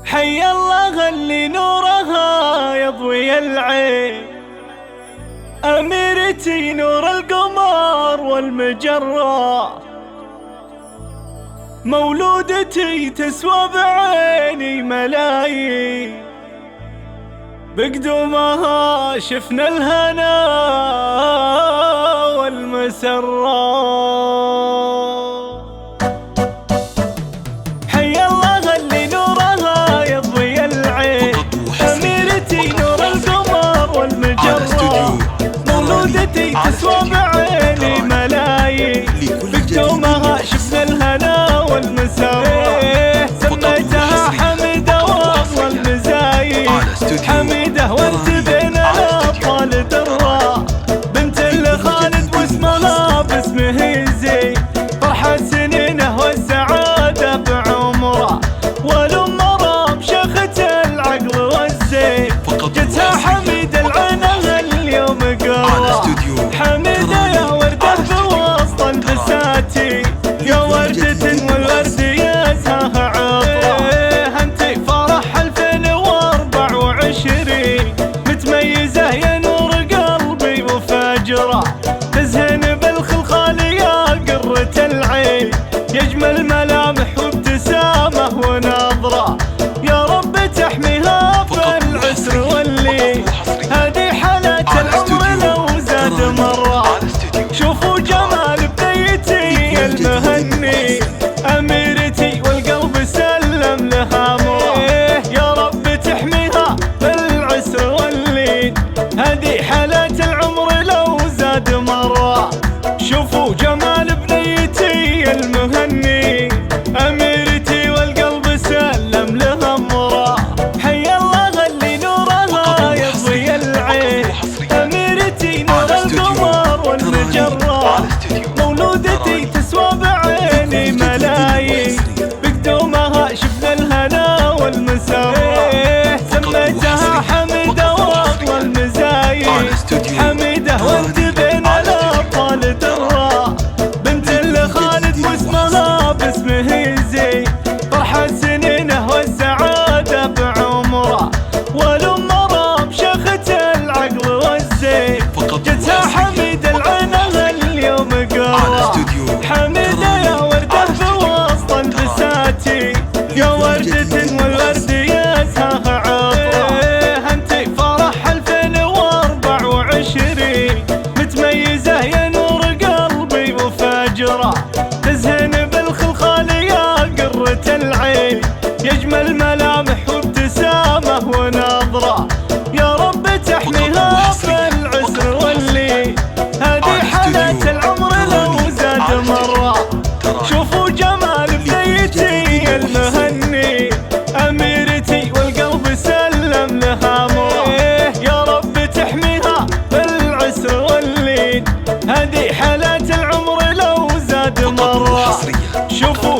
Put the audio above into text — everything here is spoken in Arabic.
حي الله اللي نورها يضوي العين، أميرتي نور القمر والمجرة، مولودتي تسوى بعيني ملايين، بقدومها شفنا الهنا والمسرة. حي الله اللي نورها يضوي العين، أميرتي نور القمر والمجرة، مولودتي تسوى بعيني ملايين، بقدومها شفنا الهنا والمسرة. سميتها حميدة وأفضل المزايد، حميدة وانت بين الأبطال درة، بنت الخالد واسمها باسمه يزيد، فرحة سنينه والسعادة بعمره، والأمراء بشيخة العقل والزين، جتها حميدة العنها اليوم قوة. حميدة يا وردة بوسط البساتين، يا وردة والورد يزهاها عطرة، انتي فرح 2024 متميزة يا نور قلبي وفجرة، تزهن بالخلخال يا قرة العين، يجمل ملامح وابتسامة ونظرة، يا رب تحميها في العسر والليل، هذه حالة العمر لو زاد مرة، شوفوا جمال بنيتي المهني، أميرتي والقلب سلم لها مرة، يا رب تحميها في العسر والليل، هذه حالة العمر لو زاد مرة، شوفوا جمال بنيتي المهني، أميرتي والقلب سلم لها مرة. حي الله اللي نورها يضوي العين، أميرتي نور القمر والمجرة، مولودتي تسوى بعيني ملايين، بقدومها شفنا الهنا والمسرة. سميتها حميدة وأفضل المزايد، حميدة وانت بين الأبطال درة، بنت الخالد واسمها باسمه يزيد، فرحة سنينه والسعادة بعمره، والأمراء بشيخة العقل والزين، جتها حميدة العنها اليوم قوة. حميدة يا وردة بوسط البساتين، يا وردة والورد يزهاها عطرة، انتي فرح 2024 متميزة يا نور قلبي وفجرة، تزهن بالخلخال يا قرة العين، يجمل ملامح وابتسامة ونظرة، يا رب تحميها في العسر والليل، هذه حالة العمر لو زاد مرة، شوفوا جمال بنيتي المهني، أميرتي والقلب سلم لها مرة، يا رب تحميها في العسر والليل، هذه حالة العمر لو زاد مرة، شوفوا